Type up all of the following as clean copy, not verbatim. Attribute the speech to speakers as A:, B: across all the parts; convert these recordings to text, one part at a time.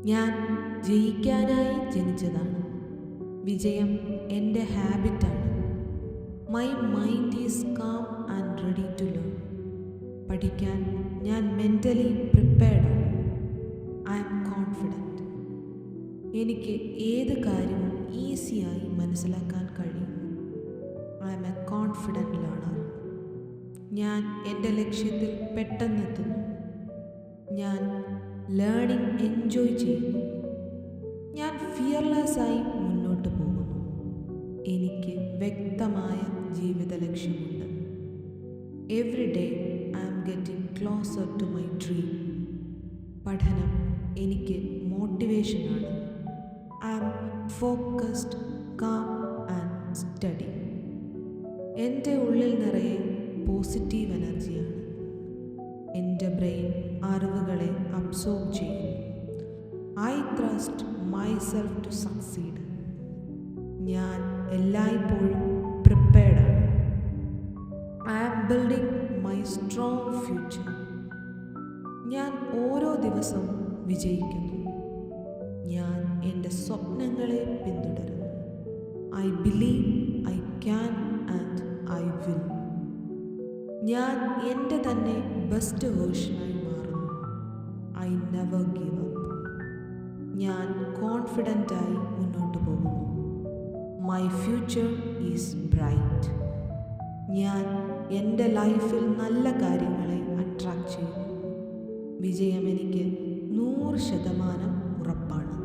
A: ഞാൻ ജയിക്കാനായി ജനിച്ചതാണ്. വിജയം എൻ്റെ ഹാബിറ്റാണ്. My mind is calm and ready to learn. പഠിക്കാൻ ഞാൻ മെൻ്റലി പ്രിപ്പയർഡാണ്. I am confident. എനിക്ക് ഏത് കാര്യവും ഈസിയായി മനസ്സിലാക്കാൻ കഴിയും. I am a confident learner. ഞാൻ എൻ്റെ ലക്ഷ്യത്തിൽ പെട്ടെന്നെത്തുന്നു. ഞാൻ ലേണിംഗ് എൻജോയ് ചെയ്യുന്നു. ഞാൻ ഫിയർലെസ്സായി മുന്നോട്ട് പോകുന്നു. എനിക്ക് വ്യക്തമായ ജീവിത ലക്ഷ്യമുണ്ട്. Every day I am getting closer to my dream. പഠനം എനിക്ക് മോട്ടിവേഷനാണ്. I am focused, calm and study. എൻ്റെ ഉള്ളിൽ നിറയെ പോസിറ്റീവ് എനർജിയാണ്. എൻ്റെ ബ്രെയിൻ അറിവുകളെ അബ്സോർബ് ചെയ്യുന്നു. I trust myself to succeed. ഞാൻ എല്ലായ്പ്പോഴും പ്രിപ്പയർഡാണ്. I am building my strong future. ഞാൻ ഓരോ ദിവസവും വിജയിക്കുന്നു. ഞാൻ എൻ്റെ സ്വപ്നങ്ങളെ പിന്തുടരുന്നു. I believe I can and I will. ഞാൻ എൻ്റെ തന്നെ ബെസ്റ്റ് വേർഷനായി മാറുന്നു. I never give up. ഞാൻ കോൺഫിഡൻ്റായി മുന്നോട്ട് പോകുന്നു. My future is bright. ഞാൻ എൻ്റെ ലൈഫിൽ നല്ല കാര്യങ്ങളെ അട്രാക്റ്റ് ചെയ്യുന്നു. വിജയം എനിക്ക് 100% ഉറപ്പാണ്.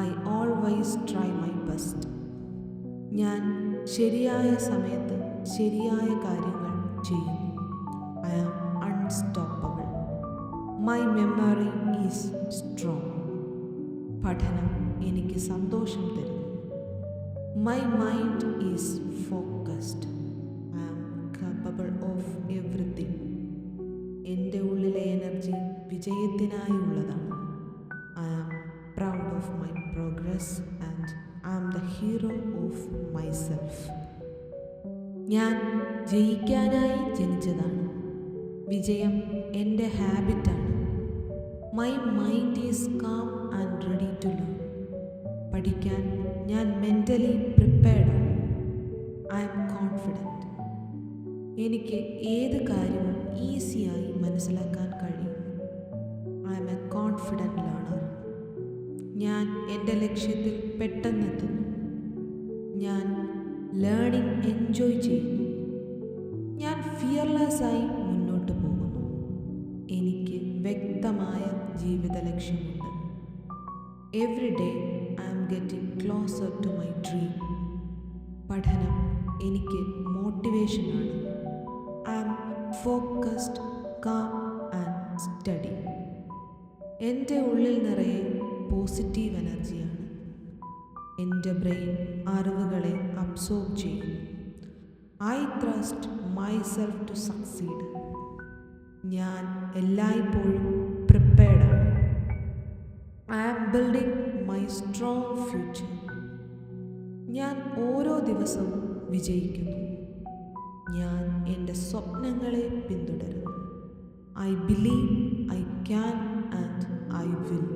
A: I always try my best. ഞാൻ ശരിയായ സമയത്ത് ശരിയായ കാര്യങ്ങൾ ചെയ്യുന്നു. I am unstoppable. My memory is strong. പഠനം എനിക്ക് സന്തോഷം തരുന്നു. My mind is focused. I am capable of everything. എൻ്റെ ഉള്ളിലെ എനർജി വിജയത്തിനായുള്ളതാണ്. I am proud of my progress and I am the hero of myself. ഞാൻ ജയിക്കാനായി ജനിച്ചതാണ്. വിജയം എൻ്റെ ഹാബിറ്റാണ്. My mind is calm and ready to learn. പഠിക്കാൻ ഞാൻ മെൻ്റലി പ്രിപ്പയർഡാണ്. I am confident. എനിക്ക് ഏത് കാര്യവും ഈസിയായി മനസ്സിലാക്കാൻ കഴിയും. I am a confident learner. ഞാൻ എൻ്റെ ലക്ഷ്യത്തിൽ പെട്ടെന്നെത്തുന്നു. ഞാൻ ലേണിംഗ് എൻജോയ് ചെയ്യുന്നു. ഞാൻ ഫിയർലെസ്സായി മുന്നോട്ട് പോകുന്നു. എനിക്ക് വ്യക്തമായ ജീവിത ലക്ഷ്യമുണ്ട്. Every day I am getting closer to my dream. പഠനം എനിക്ക് മോട്ടിവേഷനാണ്. I am focused, calm and study. എൻ്റെ ഉള്ളിൽ നിറയെ പോസിറ്റീവ് എനർജിയാണ്. എൻ്റെ ബ്രെയിൻ അറിവുകളെ അബ്സോർബ് ചെയ്യുന്നു. I trust myself to succeed. ഞാൻ എല്ലായ്പ്പോഴും പ്രിപ്പയർഡാണ്. I am building my strong future. ഞാൻ ഓരോ ദിവസവും വിജയിക്കുന്നു. ഞാൻ എൻ്റെ സ്വപ്നങ്ങളെ പിന്തുടരുന്നു. I believe I can and I will.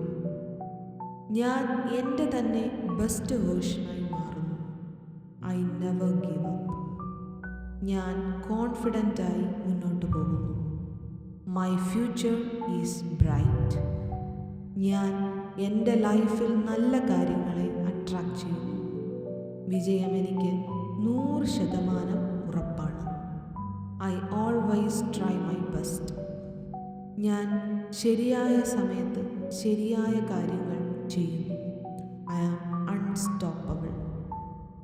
A: ഞാൻ എൻ്റെ തന്നെ ബെസ്റ്റ് വേർഷനായി മാറുന്നു. I never give up. ഞാൻ കോൺഫിഡൻ്റായി മുന്നോട്ട് പോകുന്നു. My future is bright. ഞാൻ എൻ്റെ ലൈഫിൽ നല്ല കാര്യങ്ങളെ അട്രാക്റ്റ് ചെയ്യുന്നു. വിജയം എനിക്ക് 100% ഉറപ്പാണ്. I always try my best. ഞാൻ ശരിയായ സമയത്ത് ശരിയായ കാര്യങ്ങൾ ചെയ്യുന്നു. I am unstoppable.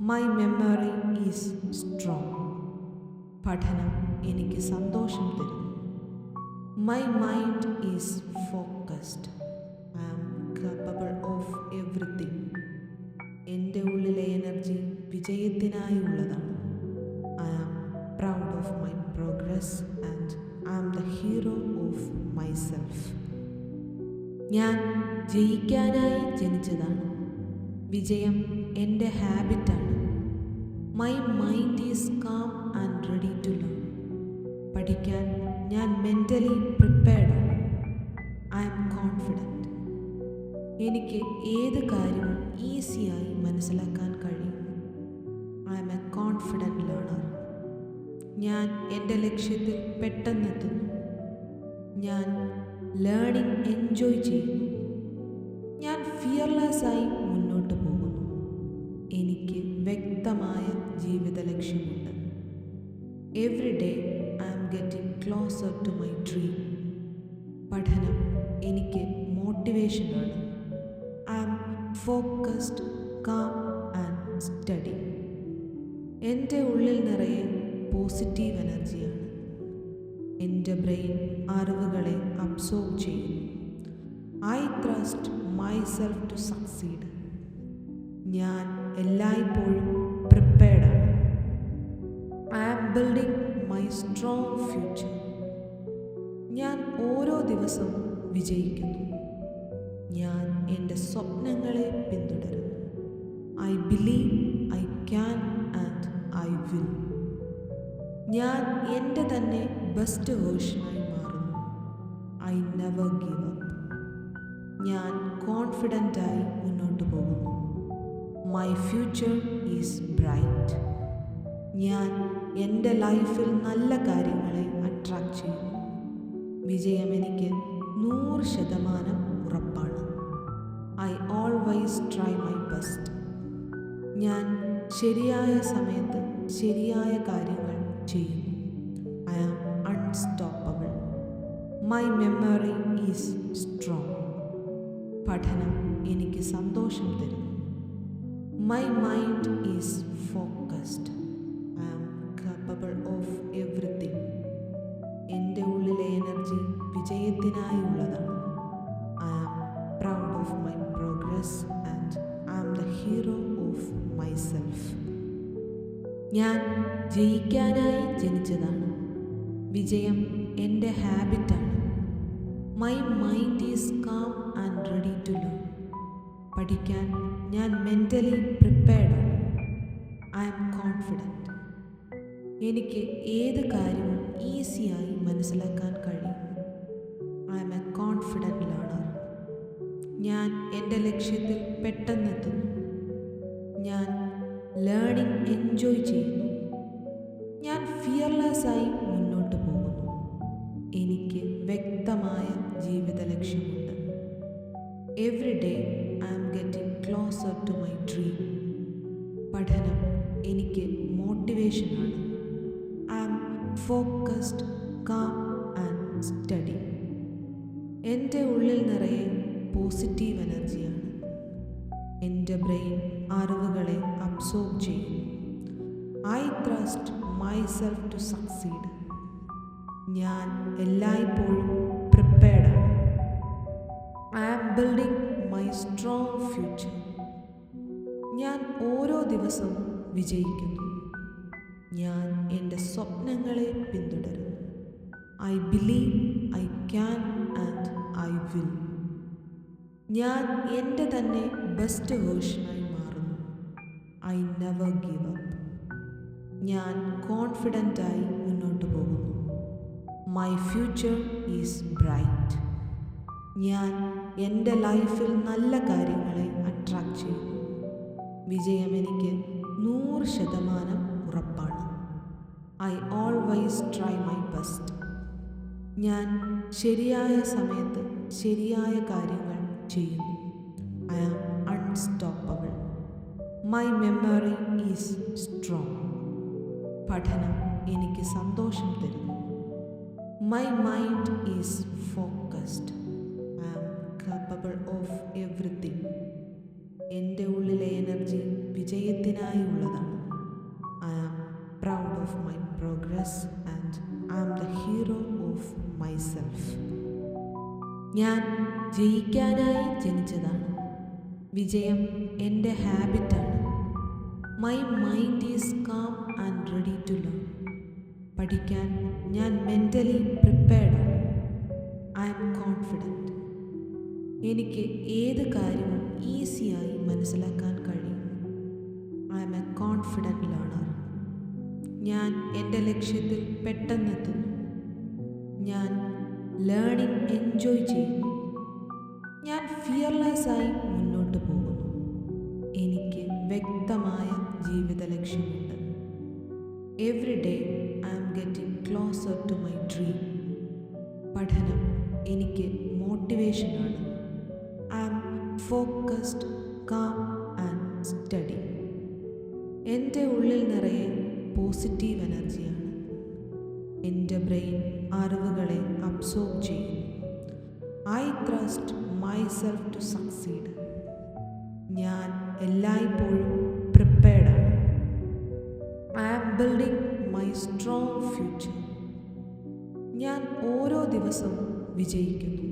A: My memory is strong. പഠനം എനിക്ക് സന്തോഷം തരുന്നു. My mind is focused. I am capable of everything. എൻ്റെ ഉള്ളിലെ എനർജി വിജയത്തിനായുള്ളതാണ്. I am proud of my progress and I am the hero of myself. ഞാൻ ജയിക്കാനായി ജനിച്ചതാണ്. വിജയം എൻ്റെ ഹാബിറ്റാണ്. My mind is calm and ready to learn. പഠിക്കാൻ ഞാൻ മെൻ്റലി പ്രിപ്പയർഡാണ്. I am confident. എനിക്ക് ഏത് കാര്യവും ഈസിയായി മനസ്സിലാക്കാൻ കഴിയും. I am a confident learner. ഞാൻ എൻ്റെ ലക്ഷ്യത്തിൽ പെട്ടെന്നെത്തുന്നു. ഞാൻ ലേണിംഗ് എൻജോയ് ചെയ്യുന്നു. ഞാൻ ഫിയർലെസ്സായി മുന്നോട്ട് പോകുന്നു. എനിക്ക് വ്യക്തമായ ജീവിത ലക്ഷ്യമുണ്ട്. Every day I am getting closer to my dream. പഠനം എനിക്ക് മോട്ടിവേഷനാണ്. I am focused, calm and study. എൻ്റെ ഉള്ളിൽ നിറയെ പോസിറ്റീവ് എനർജിയാണ്. എൻ്റെ ബ്രെയിൻ അറിവുകളെ അബ്സോർബ് ചെയ്യുന്നു. I trust myself to succeed. ഞാൻ എല്ലായ്പ്പോഴും പ്രിപ്പയർഡാണ്. I am building my strong future. ഞാൻ ഓരോ ദിവസവും വിജയിക്കുന്നു. ഞാൻ എൻ്റെ സ്വപ്നങ്ങളെ പിന്തുടരുന്നു. I believe I can and I will. ഞാൻ എൻ്റെ തന്നെ ബെസ്റ്റ് വേർഷനായി മാറുന്നു. I never give up. ഞാൻ കോൺഫിഡൻ്റായി മുന്നോട്ട് പോകുന്നു. My future is bright. ഞാൻ എൻ്റെ ലൈഫിൽ നല്ല കാര്യങ്ങളെ അട്രാക്റ്റ് ചെയ്യുന്നു. വിജയം എനിക്ക് 100% ഉറപ്പാണ്. I always try my best. ഞാൻ ശരിയായ സമയത്ത് ശരിയായ കാര്യങ്ങൾ ചെയ്യുന്നു. I am unstoppable. My memory is strong. പഠനം എനിക്ക് സന്തോഷം തരുന്നു. My mind is focused. I am capable of everything. എൻ്റെ ഉള്ളിലെ എനർജി വിജയത്തിനായുള്ളതാണ്. I am proud of my progress and I am the hero of myself. ഞാൻ ജയിക്കാനായി ജനിച്ചതാണ്. വിജയം എൻ്റെ ഹാബിറ്റാണ്. My mind is calm and ready to learn. പഠിക്കാൻ ഞാൻ മെൻ്റലി പ്രിപ്പയർഡാണ്. I am confident. എനിക്ക് ഏത് കാര്യവും ഈസിയായി മനസ്സിലാക്കാൻ കഴിയും. I am a confident learner. ഞാൻ എൻ്റെ ലക്ഷ്യത്തിൽ പെട്ടെന്നെത്തുന്നു. ഞാൻ ലേണിംഗ് എൻജോയ് ചെയ്യുന്നു. ഞാൻ ഫിയർലെസ്സായി മുന്നോട്ട് പോകുന്നു. എനിക്ക് വ്യക്തമായ ജീവിത ലക്ഷ്യമുണ്ട്. Every day I am getting closer to my dream. പഠനം എനിക്ക് മോട്ടിവേഷനാണ്. I am focused, calm and study. എൻ്റെ ഉള്ളിൽ നിറയെ പോസിറ്റീവ് എനർജിയാണ്. എൻ്റെ ബ്രെയിൻ അറിവുകളെ അബ്സോർബ് ചെയ്യുന്നു. I trust myself to succeed. ഞാൻ എല്ലായ്പ്പോഴും പ്രിപ്പയർഡാണ്. I am building my strong future. ഞാൻ ഓരോ ദിവസവും വിജയിക്കുന്നു. ഞാൻ എൻ്റെ സ്വപ്നങ്ങളെ പിന്തുടരുന്നു. I believe I can and I will. ഞാൻ എൻ്റെ തന്നെ ബെസ്റ്റ് വേർഷനായി മാറുന്നു. I never give up. ഞാൻ കോൺഫിഡൻ്റായി മുന്നോട്ട് പോകുന്നു. My future is bright. ഞാൻ എൻ്റെ ലൈഫിൽ നല്ല കാര്യങ്ങളെ അട്രാക്റ്റ് ചെയ്യുന്നു. വിജയം എനിക്ക് 100% ഉറപ്പാണ്. I always try my best. ഞാൻ ശരിയായ സമയത്ത് ശരിയായ കാര്യങ്ങൾ ചെയ്യുന്നു. I am unstoppable. My memory is strong. പഠനം എനിക്ക് സന്തോഷം തരുന്നു. My mind is focused. I am capable of everything. എൻ്റെ ഉള്ളിലെ എനർജി വിജയത്തിനായുള്ളതാണ്. I am proud of my progress and I am the hero of myself. ഞാൻ ജയിക്കാനായി ജനിച്ചതാണ്. വിജയം എൻ്റെ ഹാബിറ്റാണ്. My mind is calm and ready to learn. പഠിക്കാൻ ഞാൻ മെൻ്റലി പ്രിപ്പയർഡാണ്. I am confident. എനിക്ക് ഏത് കാര്യവും ഈസിയായി മനസ്സിലാക്കാൻ കഴിയും. I am a confident learner. ഞാൻ എൻ്റെ ലക്ഷ്യത്തിൽ പെട്ടെന്നെത്തുന്നു. ഞാൻ ലേണിംഗ് എൻജോയ് ചെയ്യുന്നു. ഞാൻ ഫിയർലെസ്സായി മുന്നോട്ട് പോകുന്നു. എനിക്ക് വ്യക്തമായ ജീവിത ലക്ഷ്യമുണ്ട്. Every day I am getting closer to my dream. പഠനം എനിക്ക് മോട്ടിവേഷനാണ്. I am focused, calm and study. എൻ്റെ ഉള്ളിൽ നിറയെ പോസിറ്റീവ് എനർജിയാണ്. എൻ്റെ ബ്രെയിൻ അറിവുകളെ അബ്സോർബ് ചെയ്യുന്നു. I trust myself to succeed. ഞാൻ എല്ലായ്പ്പോഴും പ്രിപ്പയർഡാണ്. I am building my strong future. ഞാൻ ഓരോ ദിവസവും വിജയിക്കുന്നു.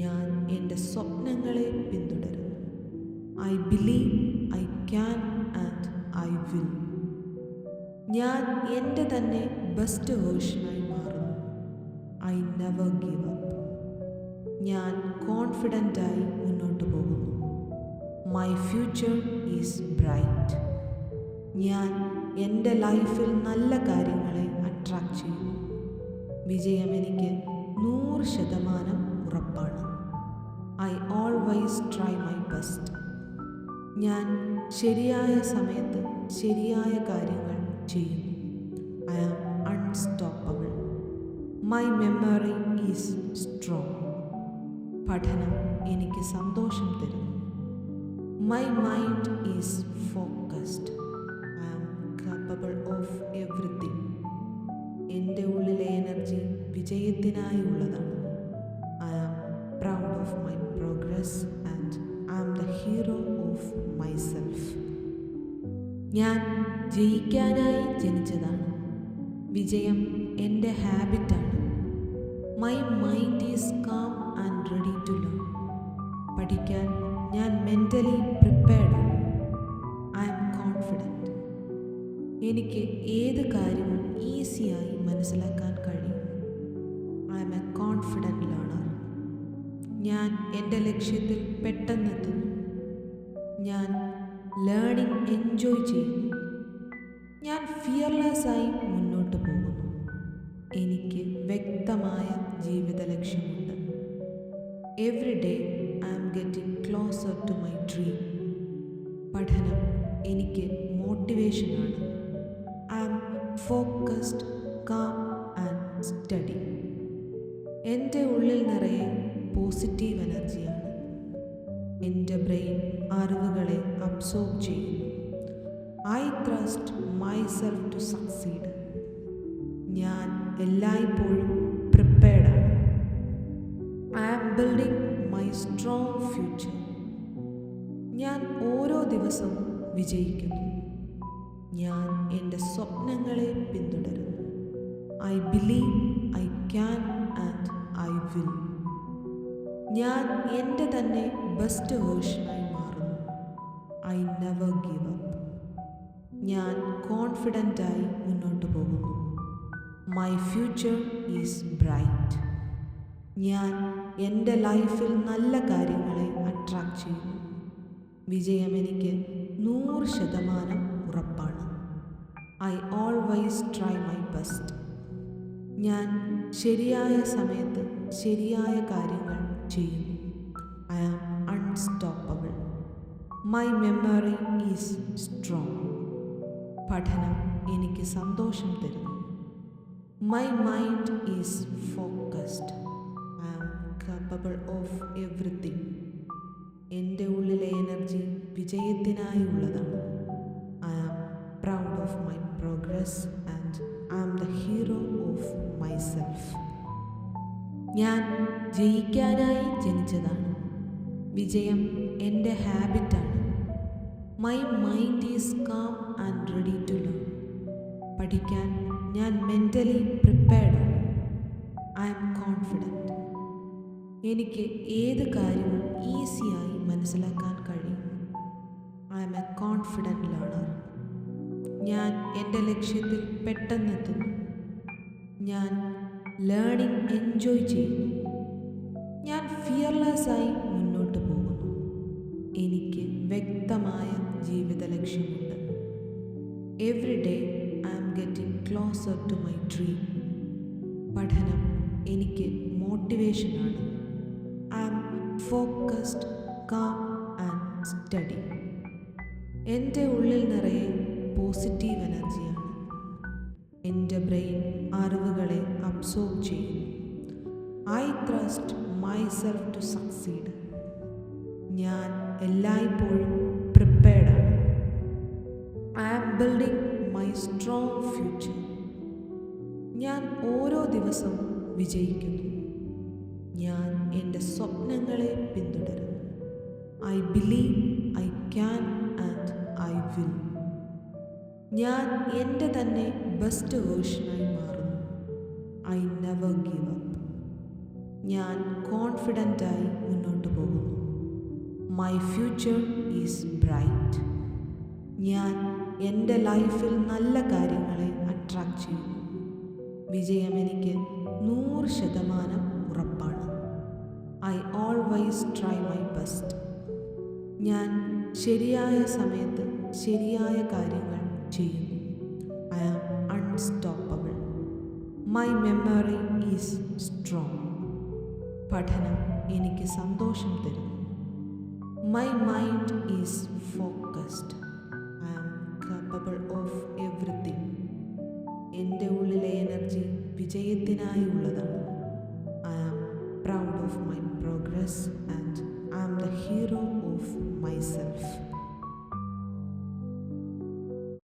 A: ഞാൻ എൻ്റെ സ്വപ്നങ്ങളെ പിന്തുടരുന്നു. I believe I can and I will. ഞാൻ എൻ്റെ തന്നെ ബെസ്റ്റ് വേർഷനായി മാറുന്നു. I never give up. ഞാൻ കോൺഫിഡൻ്റായി മുന്നോട്ട് പോകുന്നു. My future is bright. ഞാൻ എൻ്റെ ലൈഫിൽ നല്ല കാര്യങ്ങളെ അട്രാക്റ്റ് ചെയ്യുന്നു. വിജയം എനിക്ക് 100% ഉറപ്പാണ്. I always try my best. ഞാൻ ശരിയായ സമയത്ത് ശരിയായ കാര്യങ്ങൾ ചെയ്യുന്നു. I am unstoppable. My memory is strong. പഠനം എനിക്ക് സന്തോഷം തരുന്നു. My mind is focused. I am capable of everything. എൻ്റെ ഉള്ളിലെ എനർജി വിജയത്തിനായുള്ളതാണ്. I am proud of my progress and I am the hero of myself. ഞാൻ ജയിക്കാനായി ജനിച്ചതാണ്. വിജയം എൻ്റെ ഹാബിറ്റാണ്. My mind is calm and ready to learn. പഠിക്കാൻ ഞാൻ മെൻ്റലി പ്രിപ്പയർഡാണ്. I am confident. എനിക്ക് ഏത് കാര്യവും ഈസിയായി മനസ്സിലാക്കാൻ കഴിയും. I am a confident learner. ഞാൻ എൻ്റെ ലക്ഷ്യത്തിൽ പെട്ടെന്നെത്തുന്നു. ഞാൻ ലേണിംഗ് എൻജോയ് ചെയ്യുന്നു. ഞാൻ ഫിയർലെസ്സായി മുന്നോട്ട് പോകുന്നു. എനിക്ക് വ്യക്തമായ ജീവിത ലക്ഷ്യമുണ്ട്. Every day I am getting closer to my dream. പഠനം എനിക്ക് മോട്ടിവേഷനാണ്. I am focused, calm and study. എൻ്റെ ഉള്ളിൽ നിറയെ പോസിറ്റീവ് എനർജിയാണ്. എൻ്റെ ബ്രെയിൻ അറിവുകളെ അബ്സോർബ് ചെയ്യുന്നു. I trust myself to succeed. ഞാൻ എല്ലായ്പ്പോഴും പ്രിപ്പയർഡാണ്. I am building my strong future. ഞാൻ ഓരോ ദിവസവും വിജയിക്കുന്നു. ഞാൻ എൻ്റെ സ്വപ്നങ്ങളെ പിന്തുടരുന്നു. I believe I can and I will. ഞാൻ എൻ്റെ തന്നെ ബെസ്റ്റ് വേർഷനായി മാറുന്നു. I never give up. ഞാൻ കോൺഫിഡൻ്റായി മുന്നോട്ട് പോകുന്നു. My future is bright. ഞാൻ എൻ്റെ ലൈഫിൽ നല്ല കാര്യങ്ങളെ അട്രാക്റ്റ് ചെയ്യുന്നു. വിജയം എനിക്ക് 100% ഉറപ്പാണ്. I always try my best. ഞാൻ ശരിയായ സമയത്ത് ശരിയായ കാര്യങ്ങൾ ചെയ്യുന്നു. I am unstoppable. My memory is strong. പഠനം എനിക്ക് സന്തോഷം തരുന്നു. My mind is focused. I am capable of everything. എൻ്റെ ഉള്ളിലെ എനർജി വിജയത്തിനായുള്ളതാണ്. I am proud of my progress and I am the hero of myself. ഞാൻ ജയിക്കാനായി ജനിച്ചതാണ്. വിജയം എൻ്റെ ഹാബിറ്റാണ്. My mind is calm and ready to learn. പഠിക്കാൻ ഞാൻ മെൻ്റലി പ്രിപ്പയർഡാണ്. I am confident. എനിക്ക് ഏത് കാര്യവും ഈസിയായി മനസ്സിലാക്കാൻ കഴിയും. I am a confident learner. ഞാൻ എൻ്റെ ലക്ഷ്യത്തിൽ പെട്ടെന്നെത്തുന്നു. ഞാൻ ലേണിംഗ് എൻജോയ് ചെയ്യുന്നു. ഞാൻ ഫിയർലെസ്സായി മുന്നോട്ട് പോകുന്നു. എനിക്ക് വ്യക്തമായ ജീവിത ലക്ഷ്യമുണ്ട്. Every day I am getting closer to my dream. പഠനം എനിക്ക് മോട്ടിവേഷനാണ്. I am focused, calm and study. എൻ്റെ ഉള്ളിൽ നിറയെ പോസിറ്റീവ് എനർജിയാണ്. എൻ്റെ ബ്രെയിൻ അറിവുകളെ അബ്സോർബ് ചെയ്യുന്നു. I trust myself to succeed. ഞാൻ എല്ലായ്പ്പോഴും പ്രിപ്പയർഡാണ്. I am building my strong future. ഞാൻ ഓരോ ദിവസവും വിജയിക്കുന്നു. ഞാൻ എൻ്റെ സ്വപ്നങ്ങളെ പിന്തുടരുന്നു. I believe I can and I will. ഞാൻ എൻ്റെ തന്നെ ബെസ്റ്റ് വേർഷനായി മാറുന്നു. I never give up. ഞാൻ കോൺഫിഡൻ്റായി മുന്നോട്ട് പോകുന്നു. My future is bright. ഞാൻ എൻ്റെ ലൈഫിൽ നല്ല കാര്യങ്ങളെ അട്രാക്റ്റ് ചെയ്യുന്നു. വിജയം എനിക്ക് 100% ഉറപ്പാണ്. I always try my best. ഞാൻ ശരിയായ സമയത്ത് ശരിയായ കാര്യങ്ങൾ ചെയ്യുന്നു. I am unstoppable. My memory is strong. പഠനം എനിക്ക് സന്തോഷം തരുന്നു. My mind is